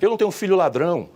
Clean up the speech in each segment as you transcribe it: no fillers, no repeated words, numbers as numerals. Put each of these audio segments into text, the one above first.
Eu não tenho filho ladrão.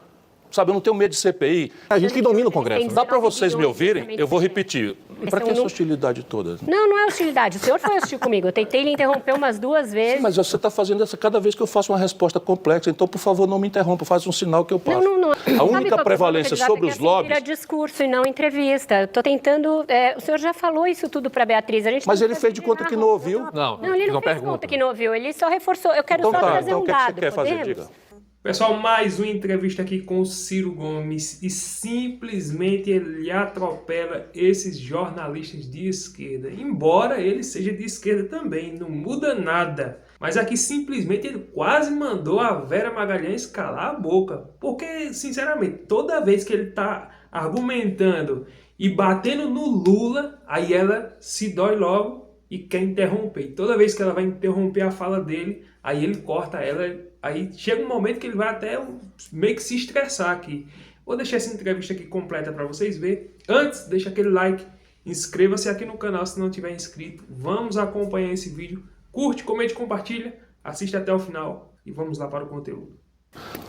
Sabe, eu não tenho medo de CPI. A gente que domina o Congresso. Dá para vocês me ouvirem? Eu vou repetir. Para que essa hostilidade toda? Não, não é hostilidade. O senhor foi hostil comigo. Eu tentei lhe interromper umas 2 vezes. Sim, mas você está fazendo essa cada vez que eu faço uma resposta complexa. Então, por favor, não me interrompa. Faz um sinal que eu passo. Não. A única prevalência sobre os lobbies... Vira discurso e não entrevista. Estou tentando... o senhor já falou isso tudo para a Beatriz. Mas ele fez de conta que não ouviu. Não, ele não fez de conta que não ouviu. Ele só reforçou. Eu quero só trazer um dado. O que você quer fazer? Diga. Pessoal, mais uma entrevista aqui com o Ciro Gomes e simplesmente ele atropela esses jornalistas de esquerda. Embora ele seja de esquerda também, não muda nada. Mas aqui simplesmente ele quase mandou a Vera Magalhães calar a boca. Porque, sinceramente, toda vez que ele está argumentando e batendo no Lula, aí ela se dói logo e quer interromper. E toda vez que ela vai interromper a fala dele, aí ele corta ela. Aí chega um momento que ele vai até meio que se estressar aqui. Vou deixar essa entrevista aqui completa para vocês verem. Antes, deixa aquele like, inscreva-se aqui no canal se não tiver inscrito. Vamos acompanhar esse vídeo. Curte, comente, compartilha, assista até o final e vamos lá para o conteúdo.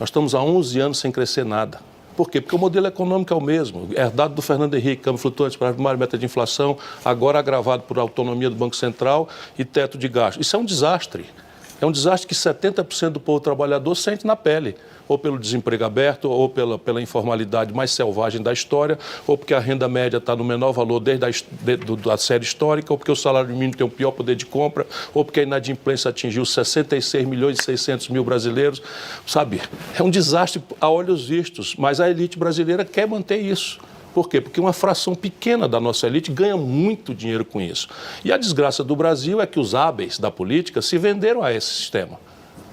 Nós estamos há 11 anos sem crescer nada. Por quê? Porque o modelo econômico é o mesmo, herdado do Fernando Henrique, câmbio flutuante para a meta de inflação, agora agravado por autonomia do Banco Central e teto de gasto. Isso é um desastre. É um desastre que 70% do povo trabalhador sente na pele, ou pelo desemprego aberto, ou pela informalidade mais selvagem da história, ou porque a renda média está no menor valor desde a série histórica, ou porque o salário mínimo tem o pior poder de compra, ou porque a inadimplência atingiu 66 milhões e 600 mil brasileiros. Sabe, é um desastre a olhos vistos, mas a elite brasileira quer manter isso. Por quê? Porque uma fração pequena da nossa elite ganha muito dinheiro com isso. E a desgraça do Brasil é que os hábeis da política se venderam a esse sistema.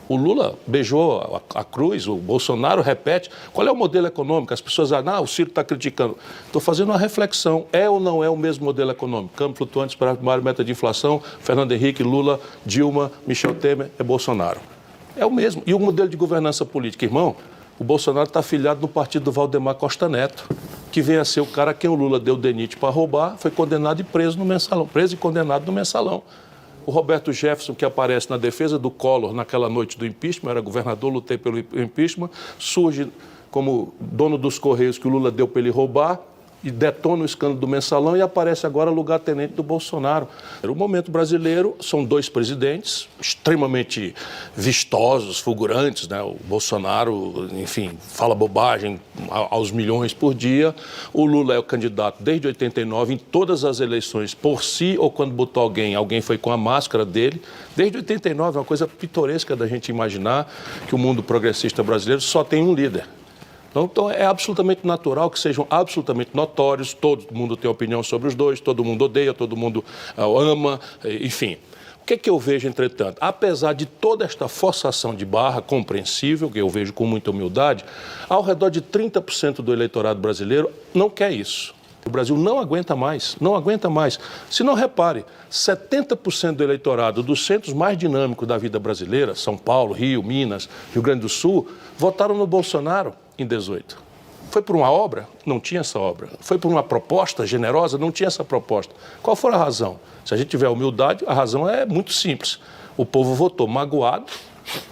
O Lula beijou a cruz, o Bolsonaro repete. Qual é o modelo econômico? As pessoas dizem, o Ciro está criticando. Estou fazendo uma reflexão. É ou não é o mesmo modelo econômico? Câmbio flutuante para a meta de inflação, Fernando Henrique, Lula, Dilma, Michel Temer, é Bolsonaro. É o mesmo. E o modelo de governança política, irmão? O Bolsonaro está afiliado no partido do Valdemar Costa Neto, que vem a ser o cara a quem o Lula deu DNIT para roubar, foi condenado e preso no mensalão. Preso e condenado no mensalão. O Roberto Jefferson, que aparece na defesa do Collor naquela noite do impeachment, era governador, lutei pelo impeachment, surge como dono dos Correios que o Lula deu para ele roubar, e detona o escândalo do mensalão e aparece agora lugar-tenente do Bolsonaro. O momento brasileiro são 2 presidentes extremamente vistosos, fulgurantes, né? O Bolsonaro, enfim, fala bobagem aos milhões por dia. O Lula é o candidato desde 89 em todas as eleições, por si ou quando botou alguém foi com a máscara dele. Desde 89 é uma coisa pitoresca da gente imaginar que o mundo progressista brasileiro só tem um líder. Então, é absolutamente natural que sejam absolutamente notórios, todo mundo tem opinião sobre os dois, todo mundo odeia, todo mundo ama, enfim. O que é que eu vejo, entretanto? Apesar de toda esta forçação de barra compreensível, que eu vejo com muita humildade, ao redor de 30% do eleitorado brasileiro não quer isso. O Brasil não aguenta mais, não aguenta mais. Se não repare, 70% do eleitorado dos centros mais dinâmicos da vida brasileira, São Paulo, Rio, Minas, Rio Grande do Sul, votaram no Bolsonaro em 18. Foi por uma obra? Não tinha essa obra. Foi por uma proposta generosa? Não tinha essa proposta. Qual foi a razão? Se a gente tiver humildade, a razão é muito simples. O povo votou magoado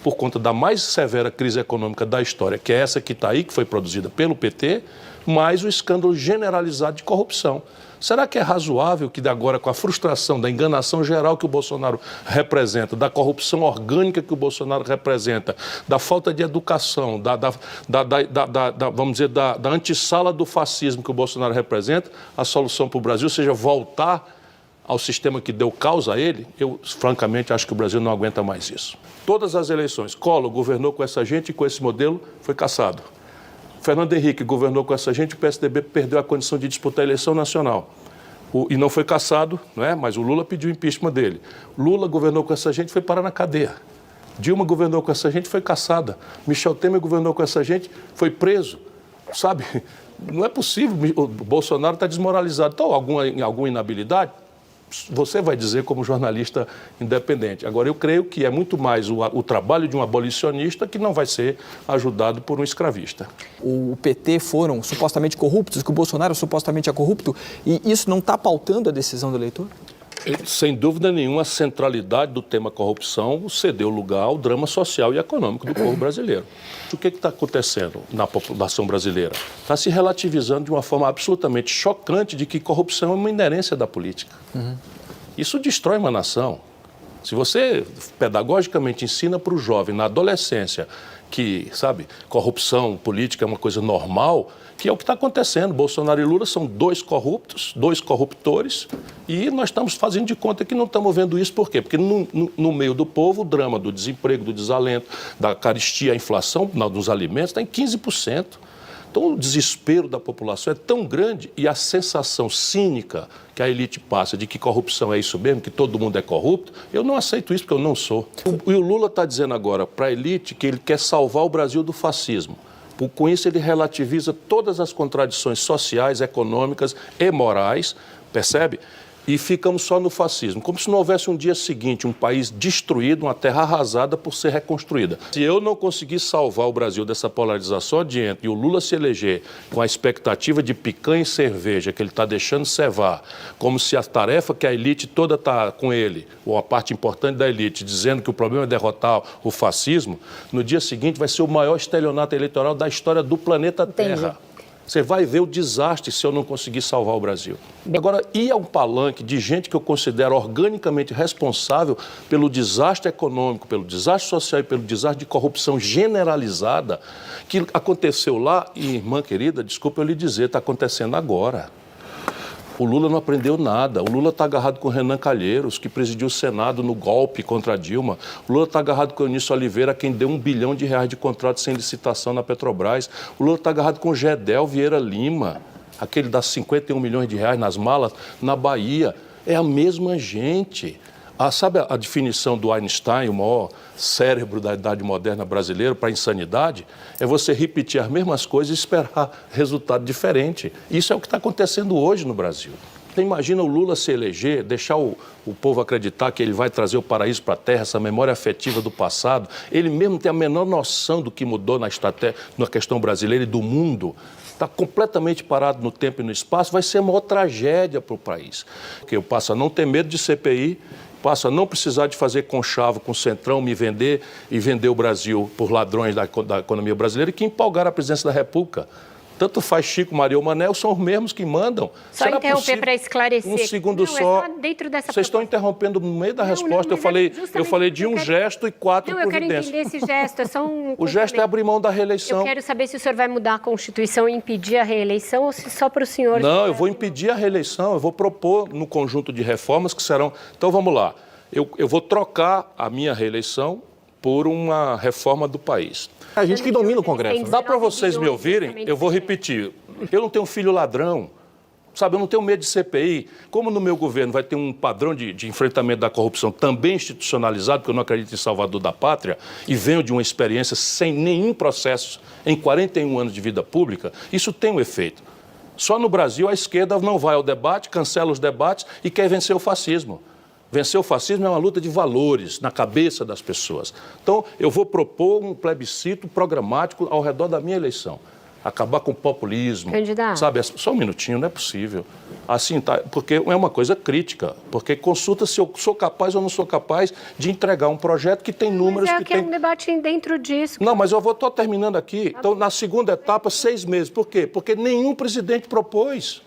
por conta da mais severa crise econômica da história, que é essa que está aí, que foi produzida pelo PT, mais o escândalo generalizado de corrupção. Será que é razoável que agora, com a frustração, da enganação geral que o Bolsonaro representa, da corrupção orgânica que o Bolsonaro representa, da falta de educação, vamos dizer, da antessala do fascismo que o Bolsonaro representa, a solução para o Brasil seja voltar ao sistema que deu causa a ele? Eu, francamente, acho que o Brasil não aguenta mais isso. Todas as eleições, Collor governou com essa gente e com esse modelo foi cassado. Fernando Henrique governou com essa gente, o PSDB perdeu a condição de disputar a eleição nacional. E não foi cassado, não é? Mas o Lula pediu o impeachment dele. Lula governou com essa gente, foi parar na cadeia. Dilma governou com essa gente, foi cassada. Michel Temer governou com essa gente, foi preso. Sabe? Não é possível. O Bolsonaro está desmoralizado. Então, alguma inabilidade? Você vai dizer como jornalista independente. Agora, eu creio que é muito mais o trabalho de um abolicionista que não vai ser ajudado por um escravista. O PT foram supostamente corruptos, que o Bolsonaro supostamente é corrupto, e isso não está pautando a decisão do eleitor? Sem dúvida nenhuma, a centralidade do tema corrupção cedeu lugar ao drama social e econômico do povo brasileiro. O que está acontecendo na população brasileira? Está se relativizando de uma forma absolutamente chocante de que corrupção é uma inerência da política. Isso destrói uma nação. Se você pedagogicamente ensina para o jovem na adolescência que, sabe, corrupção política é uma coisa normal, que é o que está acontecendo. Bolsonaro e Lula são dois corruptos, dois corruptores, e nós estamos fazendo de conta que não estamos vendo isso. Por quê? Porque no meio do povo, o drama do desemprego, do desalento, da carestia, a inflação dos alimentos está em 15%. Então, o desespero da população é tão grande e a sensação cínica que a elite passa de que corrupção é isso mesmo, que todo mundo é corrupto, eu não aceito isso porque eu não sou. E o Lula está dizendo agora para a elite que ele quer salvar o Brasil do fascismo. Com isso, ele relativiza todas as contradições sociais, econômicas e morais, percebe? E ficamos só no fascismo, como se não houvesse um dia seguinte, um país destruído, uma terra arrasada por ser reconstruída. Se eu não conseguir salvar o Brasil dessa polarização adiante e o Lula se eleger com a expectativa de picanha e cerveja que ele está deixando cevar, como se a tarefa que a elite toda está com ele, ou a parte importante da elite, dizendo que o problema é derrotar o fascismo, no dia seguinte vai ser o maior estelionato eleitoral da história do planeta Terra. Você vai ver o desastre se eu não conseguir salvar o Brasil. Agora, ir a um palanque de gente que eu considero organicamente responsável pelo desastre econômico, pelo desastre social e pelo desastre de corrupção generalizada que aconteceu lá, e, irmã querida, desculpa eu lhe dizer, está acontecendo agora. O Lula não aprendeu nada. O Lula está agarrado com o Renan Calheiros, que presidiu o Senado no golpe contra a Dilma. O Lula está agarrado com o Eunício Oliveira, quem deu R$1 bilhão de contratos sem licitação na Petrobras. O Lula está agarrado com o Gedel Vieira Lima, aquele das R$51 milhões nas malas, na Bahia. É a mesma gente. Sabe a definição do Einstein, o maior cérebro da idade moderna brasileira, para a insanidade? É você repetir as mesmas coisas e esperar resultado diferente. Isso é o que está acontecendo hoje no Brasil. Você imagina o Lula se eleger, deixar o povo acreditar que ele vai trazer o paraíso para a terra, essa memória afetiva do passado. Ele mesmo tem a menor noção do que mudou na questão brasileira e do mundo. Está completamente parado no tempo e no espaço, vai ser a maior tragédia para o país. Porque eu passo a não ter medo de CPI, passo a não precisar de fazer conchavo com o Centrão, me vender e vender o Brasil por ladrões da economia brasileira e que empolgaram a presidência da República. Tanto faz Chico, Maria ou Manel, são os mesmos que mandam. Só Será interromper para esclarecer. Um segundo não, só. É só dentro dessa Vocês estão interrompendo no meio da resposta. Eu falei de um gesto e 4 providências. Não, eu quero entender esse gesto. É só um o gesto é abrir mão da reeleição. Eu quero saber se o senhor vai mudar a Constituição e impedir a reeleição ou se só para o senhor... Não, eu vou impedir a reeleição. Eu vou propor no conjunto de reformas que serão... Então, vamos lá. Eu vou trocar a minha reeleição por uma reforma do país. A gente que domina o Congresso. Dá para vocês me ouvirem? Eu vou repetir. Eu não tenho filho ladrão, sabe? Eu não tenho medo de CPI. Como no meu governo vai ter um padrão de enfrentamento da corrupção também institucionalizado, porque eu não acredito em salvador da pátria, e venho de uma experiência sem nenhum processo em 41 anos de vida pública, isso tem um efeito. Só no Brasil a esquerda não vai ao debate, cancela os debates e quer vencer o fascismo. Vencer o fascismo é uma luta de valores na cabeça das pessoas. Então, eu vou propor um plebiscito programático ao redor da minha eleição. Acabar com o populismo. Candidato. Sabe, só um minutinho, não é possível. Assim, tá, porque é uma coisa crítica. Porque consulta se eu sou capaz ou não sou capaz de entregar um projeto que tem números... Mas é um debate dentro disso. Não, mas eu estou terminando aqui. Então, na segunda etapa, 6 meses. Por quê? Porque nenhum presidente propôs.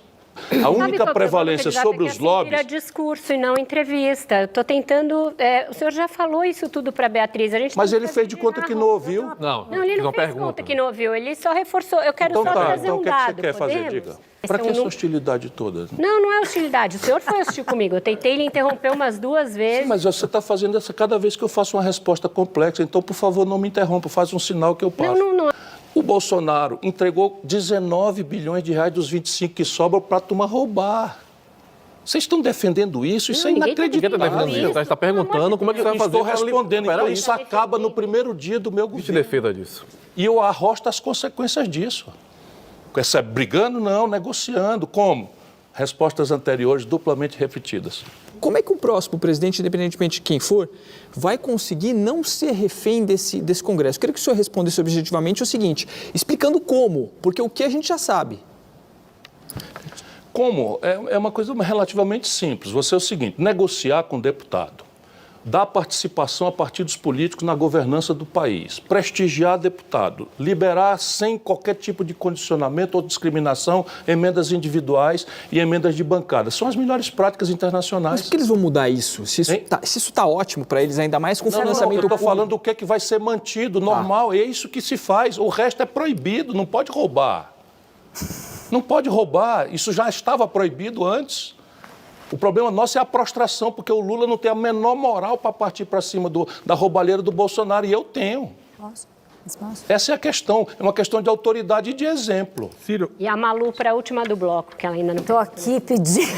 A única prevalência sobre os lobbies... Vira discurso e não entrevista. Estou tentando... o senhor já falou isso tudo para a Beatriz. Mas ele fez de conta que não ouviu. Não, ele não fez de conta que não ouviu. Ele só reforçou. Eu quero só trazer um dado. Então o que você quer fazer? Diga. Para que essa hostilidade toda? Não é hostilidade. O senhor foi hostil comigo. Eu tentei lhe interromper umas 2 vezes. Sim, mas você está fazendo essa cada vez que eu faço uma resposta complexa. Então, por favor, não me interrompa. Faz um sinal que eu passo. Não. O Bolsonaro entregou 19 bilhões de reais dos 25 que sobram para a turma roubar. Vocês estão defendendo isso? Isso é inacreditável. Você está perguntando como é que você vai fazer. Estou respondendo. Então isso acaba no primeiro dia do meu governo. Se defenda disso. E eu arrosto as consequências disso. Brigando? Não, negociando. Como? Respostas anteriores duplamente repetidas. Como é que o próximo presidente, independentemente de quem for, vai conseguir não ser refém desse Congresso? Eu queria que o senhor respondesse objetivamente o seguinte, explicando como, porque o que a gente já sabe. Como? É uma coisa relativamente simples. Você é o seguinte, negociar com o deputado, dar participação a partidos políticos na governança do país, prestigiar deputado, liberar sem qualquer tipo de condicionamento ou discriminação emendas individuais e emendas de bancada. São as melhores práticas internacionais. Mas por que eles vão mudar isso? Se isso está ótimo para eles, ainda mais com o financiamento eu estou público. falando do que é que vai ser mantido, normal, é isso que se faz. O resto é proibido, não pode roubar. Não pode roubar, isso já estava proibido antes. O problema nosso é a prostração, porque o Lula não tem a menor moral para partir para cima da roubalheira do Bolsonaro, e eu tenho. Essa é a questão, é uma questão de autoridade e de exemplo. Ciro. E a Malu para a última do bloco, que ela ainda não... Estou aqui pedindo.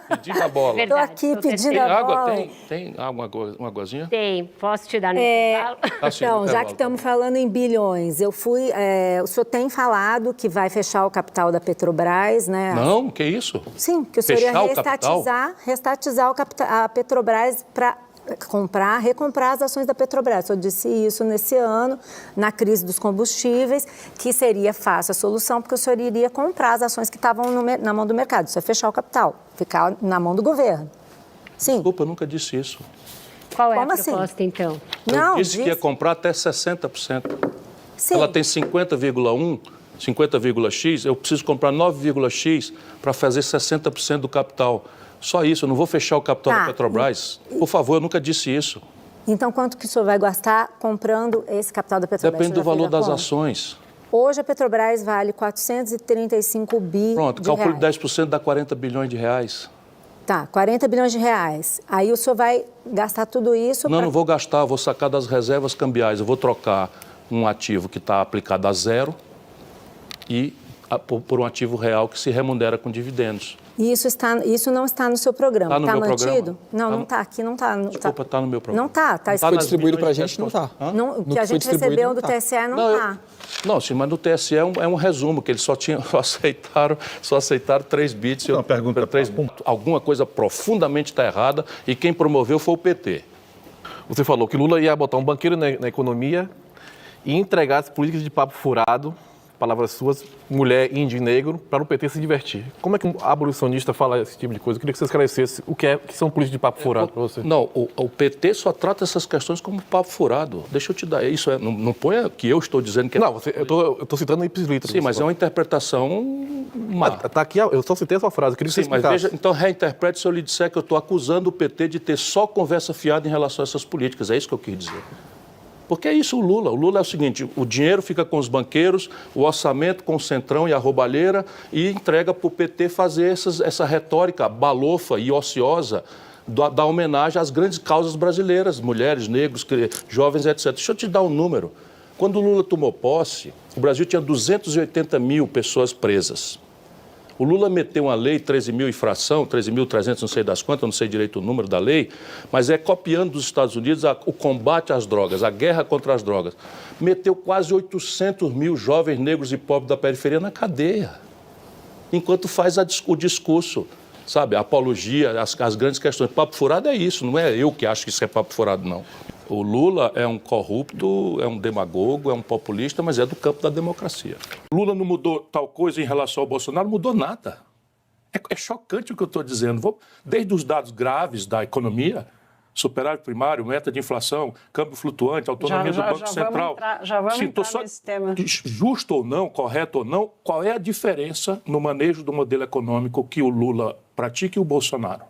Pedindo a bola. Estou aqui pedindo a bola. Tem água, uma aguazinha? Tem, posso te dar no intervalo? Então, já que estamos falando em bilhões, o senhor tem falado que vai fechar o capital da Petrobras, né? Não, que isso? Sim, que o senhor ia reestatizar a Petrobras para recomprar as ações da Petrobras. O senhor disse isso nesse ano, na crise dos combustíveis, que seria fácil a solução, porque o senhor iria comprar as ações que estavam na mão do mercado. Isso é fechar o capital, ficar na mão do governo. Sim. Desculpa, eu nunca disse isso. Qual é Como a assim? proposta, então? Não, Eu disse que ia comprar até 60%. Sim. Ela tem 50,1%, 50,x, eu preciso comprar 9,x para fazer 60% do capital. Só isso, eu não vou fechar o capital da Petrobras. Por favor, eu nunca disse isso. Então, quanto que o senhor vai gastar comprando esse capital da Petrobras? Depende do valor das ações. Hoje a Petrobras vale 435 bi Pronto, de calcule reais. 10%, dá 40 bilhões de reais. Tá, 40 bilhões de reais. Aí o senhor vai gastar tudo isso... Não vou gastar, vou sacar das reservas cambiais. Eu vou trocar um ativo que está aplicado a zero por um ativo real que se remunera com dividendos. E isso não está no seu programa. Está no meu mantido? programa? Não, não está. Aqui não está. Desculpa, está no meu programa. Não está. Foi distribuído para a gente, não está. O que a gente recebeu do TSE não está. Não, sim, mas no TSE é um resumo, que eles só aceitaram 3 bits. Uma pergunta. 3 bits. Alguma coisa profundamente está errada e quem promoveu foi o PT. Você falou que Lula ia botar um banqueiro na economia e entregar as políticas de papo furado, palavras suas, mulher, índio e negro, para o PT se divertir. Como é que um abolicionista fala esse tipo de coisa? Eu queria que você esclarecesse o que são políticas de papo furado para você. Não, o PT só trata essas questões como papo furado. Deixa eu te dar. Isso não põe que eu estou dizendo que é. Não, eu estou citando ipsis literis. Sim, mas é uma interpretação má. Tá aqui, eu só citei a sua frase, eu queria que você Sim, mas explicasse. veja, então reinterprete se eu lhe disser que eu estou acusando o PT de ter só conversa fiada em relação a essas políticas. É isso que eu quis dizer. Porque é isso o Lula. O Lula é o seguinte, o dinheiro fica com os banqueiros, o orçamento com o Centrão e a roubalheira e entrega para o PT fazer essa retórica balofa e ociosa da homenagem às grandes causas brasileiras, mulheres, negros, jovens, etc. Deixa eu te dar um número. Quando o Lula tomou posse, o Brasil tinha 280 mil pessoas presas. O Lula meteu uma lei, 13 mil infração, 13.300, não sei das quantas, não sei direito o número da lei, mas é copiando dos Estados Unidos o combate às drogas, a guerra contra as drogas. Meteu quase 800 mil jovens negros e pobres da periferia na cadeia, enquanto faz o discurso, sabe, a apologia, as grandes questões. Papo furado é isso, não é eu que acho que isso é papo furado, não. O Lula é um corrupto, é um demagogo, é um populista, mas é do campo da democracia. Lula não mudou tal coisa em relação ao Bolsonaro, não mudou nada. É chocante o que eu estou dizendo. Desde os dados graves da economia, superávit primário, meta de inflação, câmbio flutuante, autonomia do Banco Central. Já vamos entrar nesse tema. Justo ou não, correto ou não, qual é a diferença no manejo do modelo econômico que o Lula pratica e o Bolsonaro?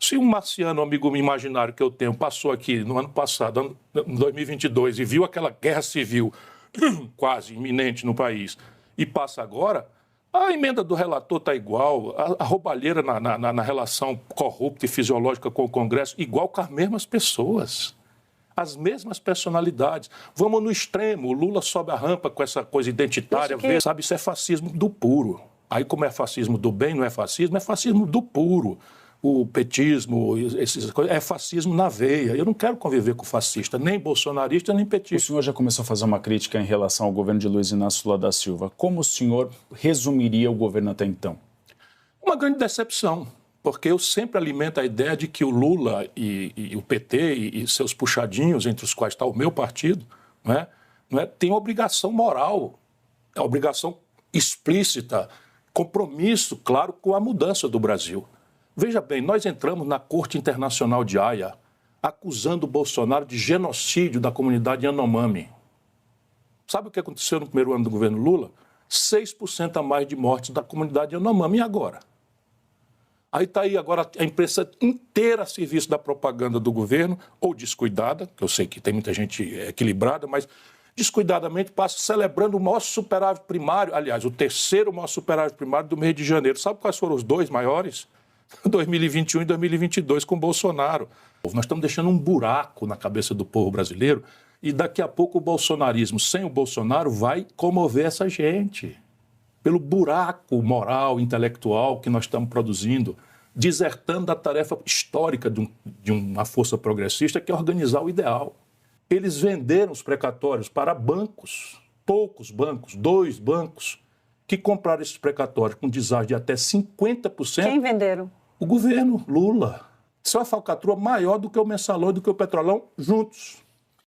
Se um marciano, amigo imaginário que eu tenho, passou aqui no ano passado, em 2022, e viu aquela guerra civil quase iminente no país, e passa agora, a emenda do relator está igual, a roubalheira na relação corrupta e fisiológica com o Congresso, igual com as mesmas pessoas, as mesmas personalidades. Vamos no extremo, o Lula sobe a rampa com essa coisa identitária, sabe, isso é fascismo do puro. Aí como é fascismo do bem, não é fascismo do puro. O petismo, essas coisas, é fascismo na veia. Eu não quero conviver com fascista, nem bolsonarista, nem petista. O senhor já começou a fazer uma crítica em relação ao governo de Luiz Inácio Lula da Silva. Como o senhor resumiria o governo até então? Uma grande decepção, porque eu sempre alimento a ideia de que o Lula e o PT e seus puxadinhos, entre os quais está o meu partido, não é, tem obrigação moral, a obrigação explícita, compromisso, claro, com a mudança do Brasil. Veja bem, nós entramos na Corte Internacional de Haia acusando o Bolsonaro de genocídio da comunidade Yanomami. Sabe o que aconteceu no primeiro ano do governo Lula? 6% a mais de mortes da comunidade Yanomami. E agora? Aí está aí agora a imprensa inteira a serviço da propaganda do governo, ou descuidada, que eu sei que tem muita gente equilibrada, mas descuidadamente passa celebrando o maior superávit primário, aliás, o terceiro maior superávit primário do mês de janeiro. Sabe quais foram os dois maiores? 2021 e 2022 com Bolsonaro. Nós estamos deixando um buraco na cabeça do povo brasileiro e daqui a pouco o bolsonarismo sem o Bolsonaro vai comover essa gente. Pelo buraco moral, intelectual que nós estamos produzindo, desertando da tarefa histórica de uma força progressista, que é organizar o ideal. Eles venderam os precatórios para bancos, poucos bancos, 2 bancos, que compraram esses precatórios com deságio de até 50%. Quem venderam? O governo, Lula. Isso é uma falcatrua maior do que o Mensalão e do que o Petrolão juntos.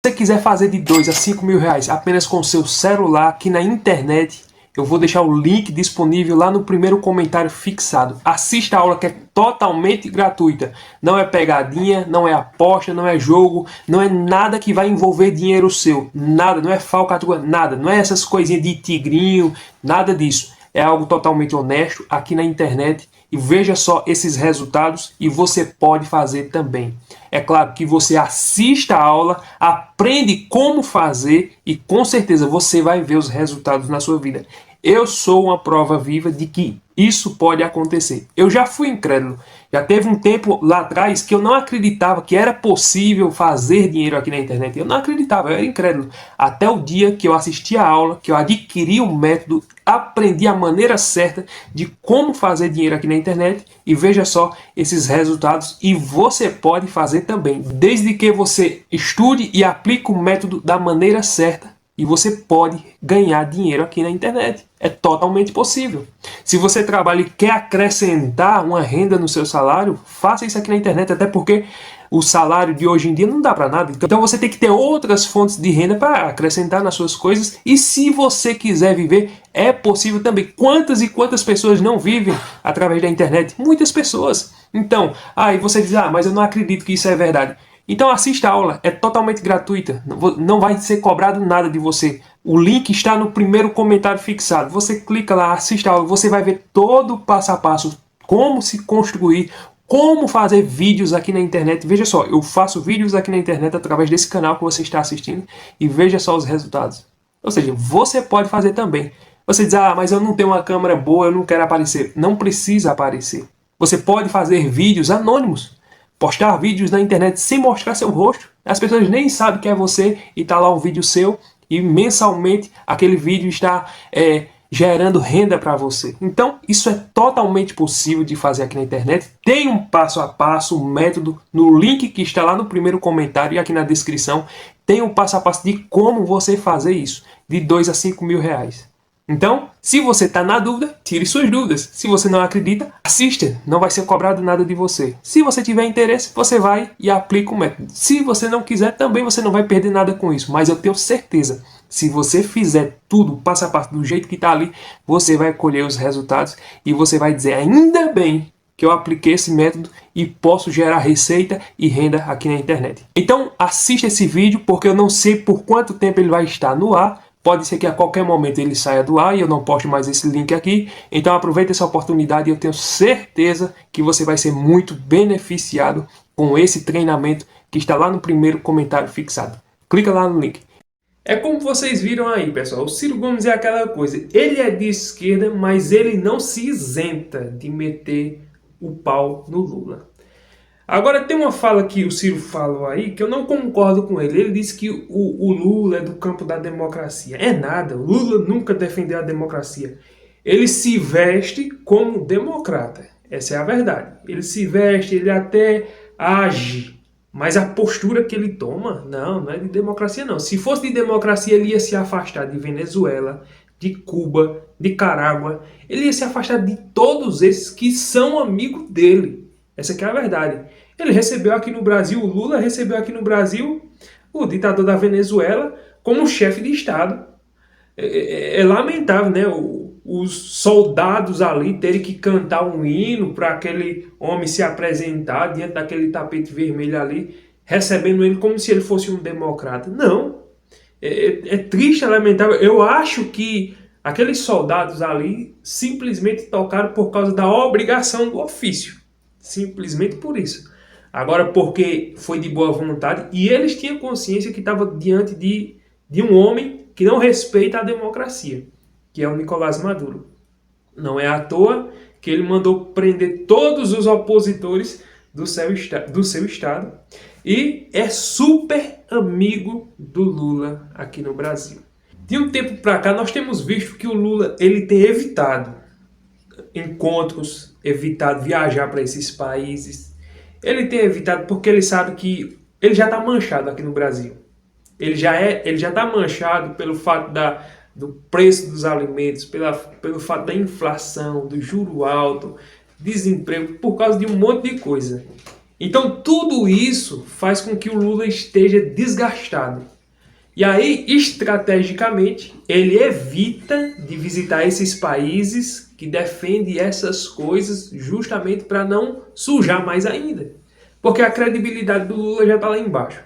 Se você quiser fazer de 2 a 5 mil reais apenas com o seu celular aqui na internet, eu vou deixar o link disponível lá no primeiro comentário fixado. Assista a aula que é totalmente gratuita. Não é pegadinha, não é aposta, não é jogo, não é nada que vai envolver dinheiro seu. Nada, não é falcatrua, nada. Não é essas coisinhas de tigrinho, nada disso. É algo totalmente honesto aqui na internet. E veja só esses resultados e você pode fazer também. É claro que você assista a aula, aprende como fazer e com certeza você vai ver os resultados na sua vida. Eu sou uma prova viva de que isso pode acontecer. Eu já fui incrédulo. Já teve um tempo lá atrás que eu não acreditava que era possível fazer dinheiro aqui na internet. Eu não acreditava, eu era incrédulo. Até o dia que eu assisti a aula, que eu adquiri um método, aprendi a maneira certa de como fazer dinheiro aqui na internet e veja só esses resultados e você pode fazer também, desde que você estude e aplique o método da maneira certa. E você pode ganhar dinheiro aqui na internet. É totalmente possível. Se você trabalha e quer acrescentar uma renda no seu salário, faça isso aqui na internet, até porque o salário de hoje em dia não dá para nada. Então você tem que ter outras fontes de renda para acrescentar nas suas coisas. E se você quiser viver, é possível também. Quantas e quantas pessoas não vivem através da internet? Muitas pessoas. Então, aí você diz, mas eu não acredito que isso é verdade. Então assista a aula, é totalmente gratuita, não vai ser cobrado nada de você. O link está no primeiro comentário fixado. Você clica lá, assista a aula, você vai ver todo o passo a passo, como se construir, como fazer vídeos aqui na internet. Veja só, eu faço vídeos aqui na internet através desse canal que você está assistindo e veja só os resultados. Ou seja, você pode fazer também. Você diz, mas eu não tenho uma câmera boa, eu não quero aparecer. Não precisa aparecer. Você pode fazer vídeos anônimos. Postar vídeos na internet sem mostrar seu rosto. As pessoas nem sabem que é você e está lá um vídeo seu e mensalmente aquele vídeo está gerando renda para você. Então isso é totalmente possível de fazer aqui na internet. Tem um passo a passo, um método no link que está lá no primeiro comentário e aqui na descrição. Tem um passo a passo de como você fazer isso, de 2 a 5 mil reais. Então, se você está na dúvida, tire suas dúvidas. Se você não acredita, assista. Não vai ser cobrado nada de você. Se você tiver interesse, você vai e aplica o método. Se você não quiser, também você não vai perder nada com isso. Mas eu tenho certeza, se você fizer tudo passo a passo do jeito que está ali, você vai colher os resultados e você vai dizer, ainda bem que eu apliquei esse método e posso gerar receita e renda aqui na internet. Então, assista esse vídeo, porque eu não sei por quanto tempo ele vai estar no ar. Pode ser que a qualquer momento ele saia do ar e eu não poste mais esse link aqui. Então aproveite essa oportunidade e eu tenho certeza que você vai ser muito beneficiado com esse treinamento que está lá no primeiro comentário fixado. Clica lá no link. É como vocês viram aí, pessoal. O Ciro Gomes é aquela coisa. Ele é de esquerda, mas ele não se isenta de meter o pau no Lula. Agora tem uma fala que o Ciro falou aí que eu não concordo com ele. Ele disse que o Lula é do campo da democracia. É nada, o Lula nunca defendeu a democracia. Ele se veste como democrata, essa é a verdade. Ele se veste, ele até age, mas a postura que ele toma, não é de democracia não. Se fosse de democracia ele ia se afastar de Venezuela, de Cuba, de Carágua. Ele ia se afastar de todos esses que são amigos dele. Essa aqui é a verdade. Ele recebeu aqui no Brasil, o Lula recebeu aqui no Brasil o ditador da Venezuela como chefe de Estado. É lamentável, né? os soldados ali terem que cantar um hino para aquele homem se apresentar diante daquele tapete vermelho ali, recebendo ele como se ele fosse um democrata. Não. É triste, é lamentável. Eu acho que aqueles soldados ali simplesmente tocaram por causa da obrigação do ofício. Simplesmente por isso. Agora, porque foi de boa vontade, e eles tinham consciência que estava diante de um homem que não respeita a democracia, que é o Nicolás Maduro. Não é à toa que ele mandou prender todos os opositores do seu estado e é super amigo do Lula aqui no Brasil. De um tempo para cá, nós temos visto que o Lula ele tem evitado encontros, evitado viajar para esses países. Ele tem evitado porque ele sabe que ele já está manchado aqui no Brasil. Ele já está manchado pelo fato do preço dos alimentos, pelo fato da inflação, do juro alto, desemprego, por causa de um monte de coisa. Então tudo isso faz com que o Lula esteja desgastado. E aí, estrategicamente, ele evita de visitar esses países que defendem essas coisas justamente para não sujar mais ainda. Porque a credibilidade do Lula já está lá embaixo.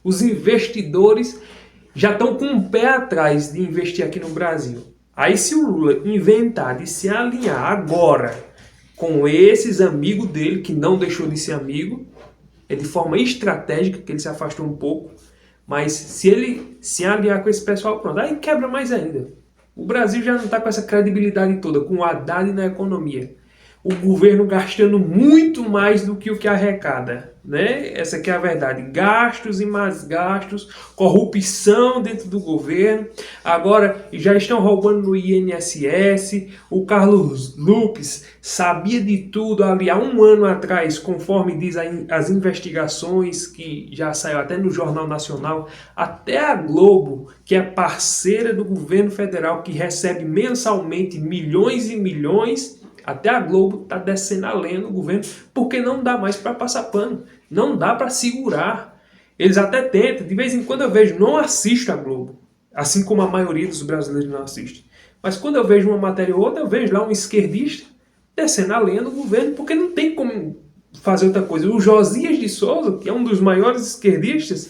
Os investidores já estão com um pé atrás de investir aqui no Brasil. Aí se o Lula inventar de se alinhar agora com esses amigos dele, que não deixou de ser amigo, é de forma estratégica que ele se afastou um pouco, mas se ele se alinhar com esse pessoal, pronto, aí quebra mais ainda. O Brasil já não está com essa credibilidade toda, com o Haddad na economia. O governo gastando muito mais do que o que arrecada, né? Essa aqui é a verdade. Gastos e mais gastos, corrupção dentro do governo. Agora já estão roubando no INSS. O Carlos Luppes sabia de tudo ali há um ano atrás, conforme diz as investigações que já saiu até no Jornal Nacional. Até a Globo, que é parceira do governo federal, que recebe mensalmente milhões e milhões, até a Globo está descendo a lenha no governo, porque não dá mais para passar pano, não dá para segurar. Eles até tentam, de vez em quando eu vejo, não assisto a Globo, assim como a maioria dos brasileiros não assiste. Mas quando eu vejo uma matéria ou outra, eu vejo lá um esquerdista descendo a lenha no governo, porque não tem como fazer outra coisa. O Josias de Souza, que é um dos maiores esquerdistas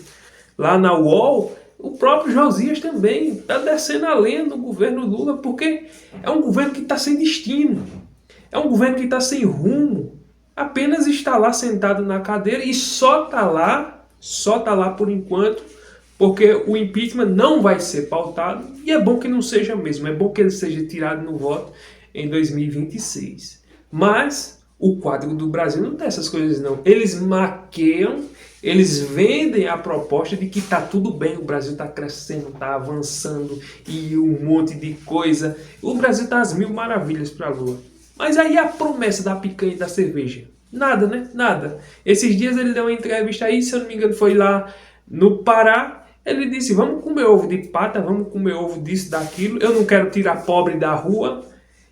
lá na UOL, o próprio Josias também está descendo a lenha no governo Lula, porque é um governo que está sem destino. É um governo que está sem rumo, apenas está lá sentado na cadeira e só está lá por enquanto, porque o impeachment não vai ser pautado e é bom que não seja mesmo, é bom que ele seja tirado no voto em 2026. Mas o quadro do Brasil não tem essas coisas não. Eles maqueiam, eles vendem a proposta de que está tudo bem, o Brasil está crescendo, está avançando e um monte de coisa. O Brasil está às mil maravilhas para a Lua. Mas aí a promessa da picanha e da cerveja? Nada, né? Nada. Esses dias ele deu uma entrevista aí, se eu não me engano, foi lá no Pará. Ele disse, vamos comer ovo de pata, vamos comer ovo disso, daquilo. Eu não quero tirar pobre da rua.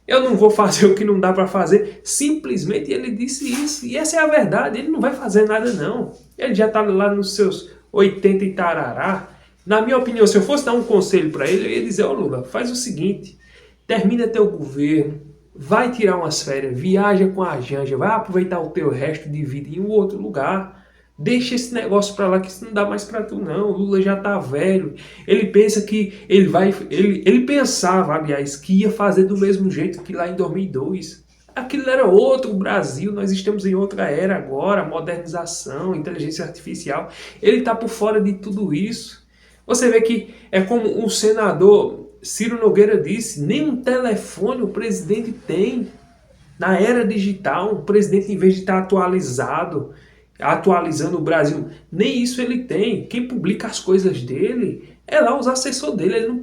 Eu não vou fazer o que não dá para fazer. Simplesmente ele disse isso. E essa é a verdade. Ele não vai fazer nada, não. Ele já está lá nos seus 80 e tarará. Na minha opinião, se eu fosse dar um conselho para ele, eu ia dizer, ó Lula, faz o seguinte. Termina teu governo. Vai tirar umas férias, viaja com a Janja, vai aproveitar o teu resto de vida em um outro lugar. Deixa esse negócio pra lá que isso não dá mais pra tu não. O Lula já tá velho. Ele pensa que ele pensava, aliás, que ia fazer do mesmo jeito que lá em 2002. Aquilo era outro Brasil, nós estamos em outra era agora, modernização, inteligência artificial. Ele tá por fora de tudo isso. Você vê que é como um senador Ciro Nogueira disse, nem um telefone o presidente tem. Na era digital, o presidente, em vez de estar atualizando o Brasil, nem isso ele tem. Quem publica as coisas dele é lá os assessores dele, ele não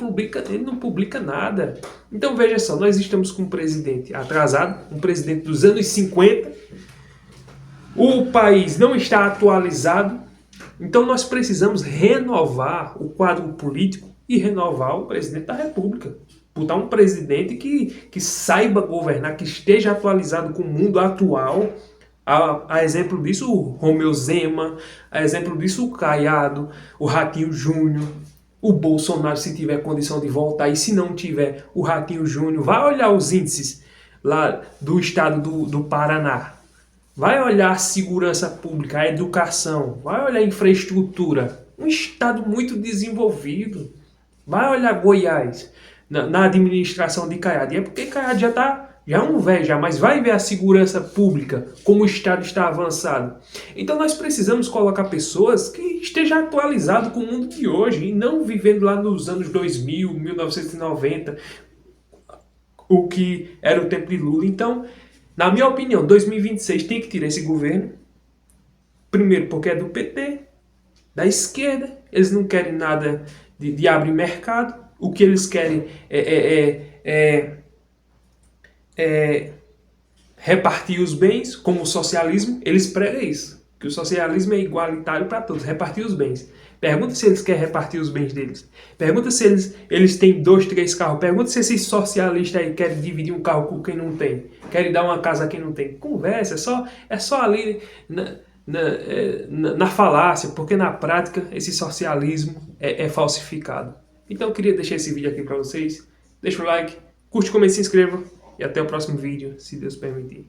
publica nada. Então veja só, nós estamos com um presidente atrasado, um presidente dos anos 50, o país não está atualizado, então nós precisamos renovar o quadro político e renovar o presidente da República. Botar um presidente que saiba governar, que esteja atualizado com o mundo atual. A exemplo disso, o Romeu Zema. A exemplo disso, o Caiado, o Ratinho Júnior. o Bolsonaro, se tiver condição de voltar, e se não tiver, o Ratinho Júnior, vai olhar os índices lá do estado do Paraná, vai olhar a segurança pública, a educação, vai olhar a infraestrutura, um estado muito desenvolvido. Vai olhar Goiás, na administração de Caiado, e é porque Caiado já é um velho já, mas vai ver a segurança pública, como o estado está avançado. Então nós precisamos colocar pessoas que estejam atualizadas com o mundo de hoje, e não vivendo lá nos anos 2000, 1990, o que era o tempo de Lula. Então, na minha opinião, 2026 tem que tirar esse governo. Primeiro porque é do PT, da esquerda, eles não querem nada de abrir mercado. O que eles querem é repartir os bens, como o socialismo. Eles pregam isso, que o socialismo é igualitário para todos, repartir os bens. Pergunta se eles querem repartir os bens deles. Pergunta se eles têm 2, 3 carros. Pergunta se esses socialistas aí querem dividir um carro com quem não tem. Querem dar uma casa a quem não tem. Conversa, é só ali na falácia, porque na prática esse socialismo é falsificado. Então eu queria deixar esse vídeo aqui para vocês. Deixa o like, curte, comente, se inscreva e até o próximo vídeo, se Deus permitir.